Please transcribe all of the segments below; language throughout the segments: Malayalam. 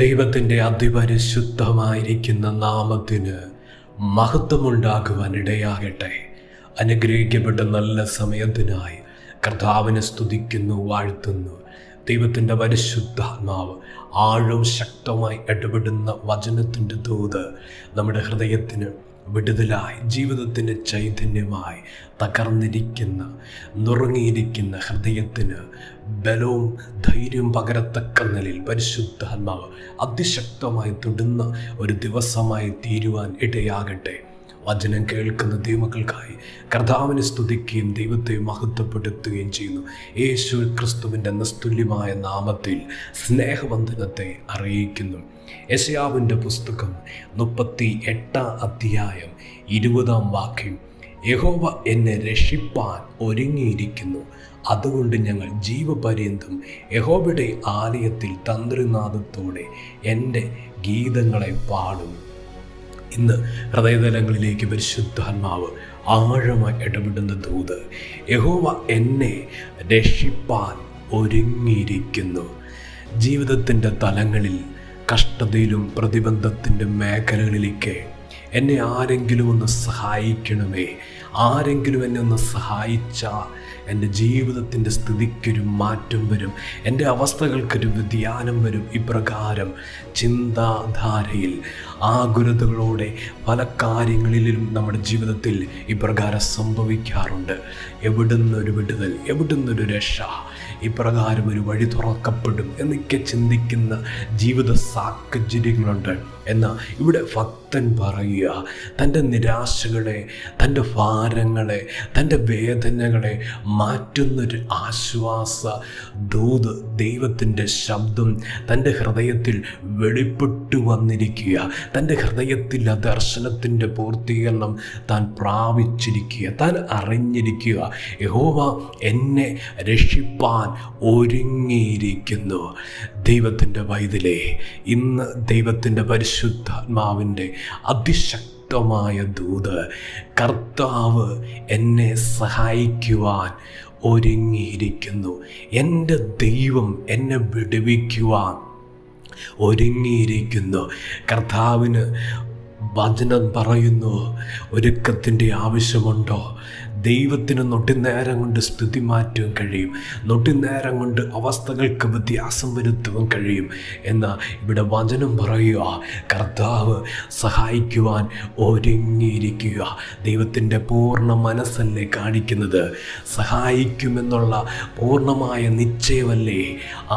ദൈവത്തിൻ്റെ അതിപരിശുദ്ധമായിരിക്കുന്ന നാമത്തിന് മഹത്വമുണ്ടാകുവാൻ ഇടയാകട്ടെ. അനുഗ്രഹിക്കപ്പെട്ട നല്ല സമയത്തിനായി കർത്താവിനെ സ്തുതിക്കുന്നു, വാഴ്ത്തുന്നു. ദൈവത്തിൻ്റെ പരിശുദ്ധാത്മാവ് ആഴവും ശക്തമായി ഇടപെടുന്ന വചനത്തിൻ്റെ ദൂത് നമ്മുടെ ഹൃദയത്തിന് വിടുതലായി, ജീവിതത്തിൻ്റെ ചൈതന്യമായി, തകർന്നിരിക്കുന്ന നുറുങ്ങിയിരിക്കുന്ന ഹൃദയത്തിന് ബലവും ധൈര്യവും പകരത്തക്ക നിലയിൽ പരിശുദ്ധാത്മാവ് അതിശക്തമായി തൊടുന്ന ഒരു ദിവസമായി തീരുവാൻ ഇടയാകട്ടെ. വചനം കേൾക്കുന്ന ദൈവമക്കൾക്കായി കർത്താവിനെ സ്തുതിക്കുകയും ദൈവത്തെ മഹത്വപ്പെടുത്തുകയും ചെയ്യുന്നു. യേശു ക്രിസ്തുവിൻ്റെ നിസ്തുല്യമായ നാമത്തിൽ സ്നേഹവന്ദനത്തെ അറിയിക്കുന്നു. യെശയ്യാവിൻ്റെ പുസ്തകം 38 അധ്യായം 20 യഹോവ എന്നെ രക്ഷിപ്പാൻ ഒരുങ്ങിയിരിക്കുന്നു, അതുകൊണ്ട് ഞങ്ങൾ ജീവപര്യന്തം യഹോവയുടെ ആലയത്തിൽ തന്ത്രിനാദത്തോടെ എൻ്റെ ഗീതങ്ങളെ പാടും. ഇന്ന് ഹൃദയതലങ്ങളിലേക്ക് പരിശുദ്ധാത്മാവ് ആഴമായി ഇടപെടുന്ന ദൂത്, യഹോവ എന്നെ രക്ഷിപ്പാൻ ഒരുങ്ങിയിരിക്കുന്നു. ജീവിതത്തിൻ്റെ തലങ്ങളിൽ, കഷ്ടതയിലും പ്രതിബന്ധത്തിൻ്റെ മേഖലകളിലേക്ക് എന്നെ ആരെങ്കിലും ഒന്ന് സഹായിക്കണമേ. ആരെങ്കിലും എന്നെ ഒന്ന് സഹായിച്ചാൽ എൻ്റെ ജീവിതത്തിൻ്റെ സ്ഥിതിക്കൊരു മാറ്റം വരും, എൻ്റെ അവസ്ഥകൾക്കൊരു വ്യതിയാനം വരും. ഇപ്രകാരം ചിന്താധാരയിൽ ആകുലതകളോടെ പല കാര്യങ്ങളിലും നമ്മുടെ ജീവിതത്തിൽ ഇപ്രകാരം സംഭവിക്കാറുണ്ട്. എവിടുന്നൊരു വിടുതൽ, എവിടുന്നൊരു രക്ഷ, ഇപ്രകാരം ഒരു വഴി തുറക്കപ്പെടും എന്നൊക്കെ ചിന്തിക്കുന്ന ജീവിത സാഹചര്യങ്ങളുണ്ട്. എന്നാൽ ഇവിടെ ഭക്തൻ പറയുക, തൻ്റെ നിരാശകളെ, തൻ്റെ ഭാരങ്ങളെ, തൻ്റെ വേദനകളെ മാറ്റുന്നൊരു ആശ്വാസ ദൂത്, ദൈവത്തിൻ്റെ ശബ്ദം തൻ്റെ ഹൃദയത്തിൽ വെളിപ്പെട്ടു വന്നിരിക്കുക. തൻ്റെ ഹൃദയത്തിൽ ആ ദർശനത്തിൻ്റെ പൂർത്തീകരണം താൻ പ്രാപിച്ചിരിക്കുക, താൻ അറിഞ്ഞിരിക്കുക. യഹോവ എന്നെ രക്ഷിപ്പാൻ ഒരുങ്ങിയിരിക്കുന്നു. ദൈവത്തിൻ്റെ വൈതലേ, ഇന്ന് ദൈവത്തിൻ്റെ പരിശുദ്ധാത്മാവിൻ്റെ അതിശക്തമായ ദൂത്, കർത്താവ് എന്നെ സഹായിക്കുവാൻ ഒരുങ്ങിയിരിക്കുന്നു. എൻ്റെ ദൈവം എന്നെ വിടുവിക്കുവാൻ ഒരുങ്ങിയിരിക്കുന്നു. കർത്താവിന് വചനം പറയുന്നു, ഒരുക്കത്തിൻ്റെ ആവശ്യമുണ്ടോ? ദൈവത്തിന് നൊട്ടിനേരം കൊണ്ട് സ്ഥിതി മാറ്റുവാൻ കഴിയും, നൊട്ടിനേരം കൊണ്ട് അവസ്ഥകൾക്ക് വ്യത്യാസം വരുത്തുവാൻ കഴിയും. എന്നാൽ ഇവിടെ വചനം പറയുക, കർത്താവ് സഹായിക്കുവാൻ ഒരുങ്ങിയിരിക്കുക. ദൈവത്തിൻ്റെ പൂർണ്ണ മനസ്സല്ലേ കാണിക്കുന്നത്? സഹായിക്കുമെന്നുള്ള പൂർണ്ണമായ നിശ്ചയമല്ലേ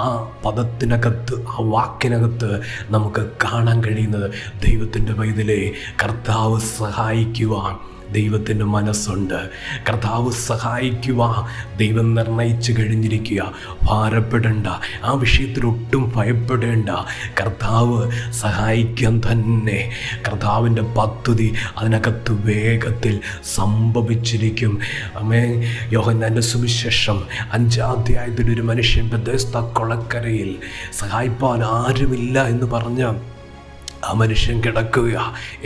ആ പദത്തിനകത്ത്, ആ വാക്കിനകത്ത് നമുക്ക് കാണാൻ കഴിയുന്നത്? ദൈവത്തിൻ്റെ പൈതലേ, കർത്താവ് സഹായിക്കുവാൻ ദൈവത്തിൻ്റെ മനസ്സുണ്ട്. കർത്താവ് സഹായിക്കുവാൻ ദൈവം നിർണയിച്ചു കഴിഞ്ഞിരിക്കുക. ഭാരപ്പെടേണ്ട, ആ വിഷയത്തിൽ ഒട്ടും ഭയപ്പെടേണ്ട. കർത്താവ് സഹായിക്കാൻ തന്നെ കർത്താവിൻ്റെ പദ്ധതി അതിനകത്ത് വേഗത്തിൽ സംഭവിച്ചിരിക്കും. യോഹന്നാൻ്റെ സുവിശേഷം 5 അധ്യായത്തിൽ ഒരു മനുഷ്യൻ ബെഥസ്ദ കൊളക്കരയിൽ സഹായിപ്പാൻ ആരുമില്ല എന്ന് പറഞ്ഞ ആ മനുഷ്യൻ കിടക്കുക.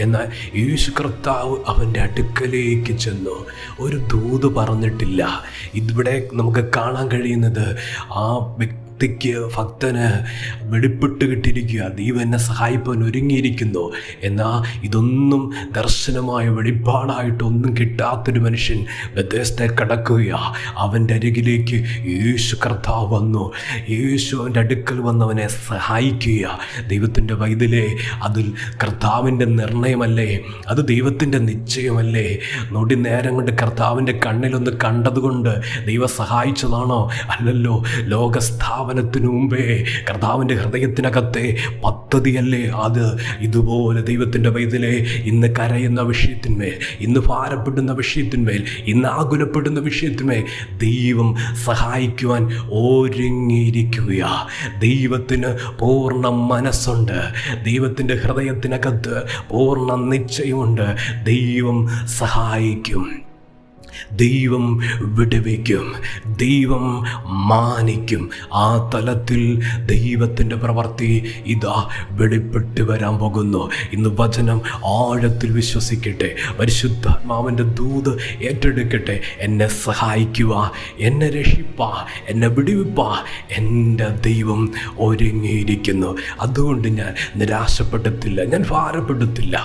എന്നാൽ യേശു കർത്താവ് അവൻ്റെ അടുക്കലേക്ക് ചെന്നു. ഒരു ദൂത് പറഞ്ഞിട്ടില്ല. ഇവിടെ നമുക്ക് കാണാൻ കഴിയുന്നത് ആ വ്യക്തിക്ക്, ഭക്തന് വെളിപ്പെട്ട് കിട്ടിയിരിക്കുക, ദൈവം എന്നെ സഹായിപ്പാൻ ഒരുങ്ങിയിരിക്കുന്നു. എന്നാൽ ഇതൊന്നും ദർശനമായ വെളിപ്പാടായിട്ടൊന്നും കിട്ടാത്തൊരു മനുഷ്യൻ ബെഥസ്ദയിൽ കിടക്കുക. അവൻ്റെ അരികിലേക്ക് യേശു കർത്താവ് വന്നു. യേശു അവൻ്റെ അടുക്കൽ വന്നവനെ സഹായിക്കുക. ദൈവത്തിൻ്റെ വൈതലേ, അതിൽ കർത്താവിൻ്റെ നിർണയമല്ലേ? അത് ദൈവത്തിൻ്റെ നിശ്ചയമല്ലേ? നൊടി നേരം കൊണ്ട് കർത്താവിൻ്റെ കണ്ണിലൊന്ന് കണ്ടതുകൊണ്ട് ദൈവം സഹായിച്ചതാണോ? അല്ലല്ലോ. ലോകസ്ഥാപനത്തിനു മുമ്പേ കർത്താവിൻ്റെ ഹൃദയത്തിനകത്തെ പദ്ധതിയല്ലേ അത്? ഇതുപോലെ ദൈവത്തിൻ്റെ പൈതലേ, ഇന്ന് കരയുന്ന വിഷയത്തിന്മേൽ, ഇന്ന് ഭാരപ്പെടുന്ന വിഷയത്തിന്മേൽ, ഇന്ന് ആകുലപ്പെടുന്ന വിഷയത്തിന്മേൽ ദൈവം സഹായിക്കുവാൻ ഒരുങ്ങിയിരിക്കുക. ദൈവത്തിന് പൂർണ്ണ മനസ്സുണ്ട്. ദൈവത്തിൻ്റെ ഹൃദയത്തിനകത്ത് പൂർണ്ണ നിശ്ചയമുണ്ട്. ദൈവം സഹായിക്കും. ദൈവം വിടുവിക്കും, ദൈവം മാനിക്കും. ആ തലത്തിൽ ദൈവത്തിൻ്റെ പ്രവൃത്തി ഇതാ വെളിപ്പെട്ട് വരാൻ പോകുന്നു. ഇന്ന് വചനം ആഴത്തിൽ വിശ്വസിക്കട്ടെ. പരിശുദ്ധാത്മാവിൻ്റെ ദൂത് ഏറ്റെടുക്കട്ടെ. എന്നെ സഹായിക്കുക, എന്നെ രക്ഷിപ്പാ, എന്നെ വിടുവിപ്പാ, എൻ്റെ ദൈവം ഒരുങ്ങിയിരിക്കുന്നു. അതുകൊണ്ട് ഞാൻ നിരാശപ്പെടത്തില്ല, ഞാൻ ഭാരപ്പെടുത്തില്ല.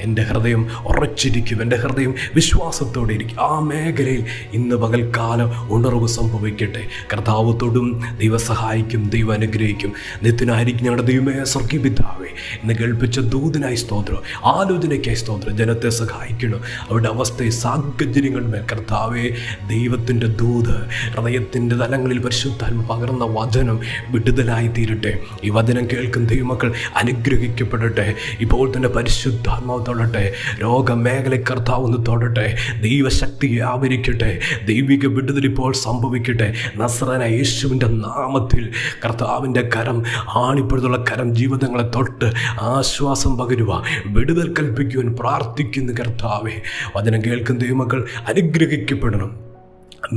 എൻ്റെ ഹൃദയം ഉറച്ചിരിക്കും, എൻ്റെ ഹൃദയം വിശ്വാസത്തോടെ ഇരിക്കും. ആ മേഖലയിൽ ഇന്ന് പകൽക്കാലം ഉണർവ് സംഭവിക്കട്ടെ. കർത്താവ് തൊടും, ദൈവം സഹായിക്കും, ദൈവം അനുഗ്രഹിക്കും. നിത്യനായിരിക്കും ഞങ്ങളുടെ ദൈവമേ, സ്വർഗീയ പിതാവേ, ഇന്ന് കേൾപ്പിച്ച ദൂതിനായി സ്തോത്രം, ആലോചനയ്ക്കായി സ്തോത്രം. ജനത്തെ സഹായിക്കണം, അവരുടെ അവസ്ഥയെ സാഹചര്യങ്ങളുമേൽ കർത്താവേ ദൈവത്തിൻ്റെ ദൂത് ഹൃദയത്തിൻ്റെ തലങ്ങളിൽ പരിശുദ്ധാത്മ പകർന്ന വചനം വിടുതലായി തീരട്ടെ. ഈ വചനം കേൾക്കുന്ന ദൈവമക്കൾ അനുഗ്രഹിക്കപ്പെടട്ടെ. ഇപ്പോൾ തന്നെ പരിശുദ്ധാത്മാവ് തൊടട്ടെ, രോഗമേഖല കർത്താവ് ഒന്ന് തൊടട്ടെ, ദൈവശക്തി വ്യാപരിക്കട്ടെ, ദൈവിക വിടുതൽ ഇപ്പോൾ സംഭവിക്കട്ടെ. നസ്രായനായ യേശുവിൻ്റെ നാമത്തിൽ കർത്താവിൻ്റെ കരം, ആണിപ്പഴുതുള്ള കരം ജീവിതങ്ങളെ തൊട്ട് ആശ്വാസം പകരുവാൻ, വിടുതൽ കൽപ്പിക്കുവാൻ പ്രാർത്ഥിക്കുന്ന കർത്താവേ, വചനം കേൾക്കുന്ന ദൈവമക്കൾ അനുഗ്രഹിക്കപ്പെടണം.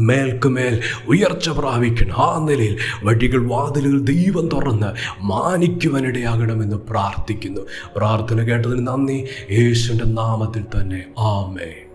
മേൽക്കുമേൽ ഉയർച്ച പ്രാപിക്കണം. ആ നിലയിൽ വഴികൾ, വാതിലുകൾ ദൈവം തുറന്ന് മാനിക്കുവാനിടയാകണമെന്ന് പ്രാർത്ഥിക്കുന്നു. പ്രാർത്ഥന കേട്ടതിന് നന്ദി. യേശുവിൻ്റെ നാമത്തിൽ തന്നെ ആമേൻ.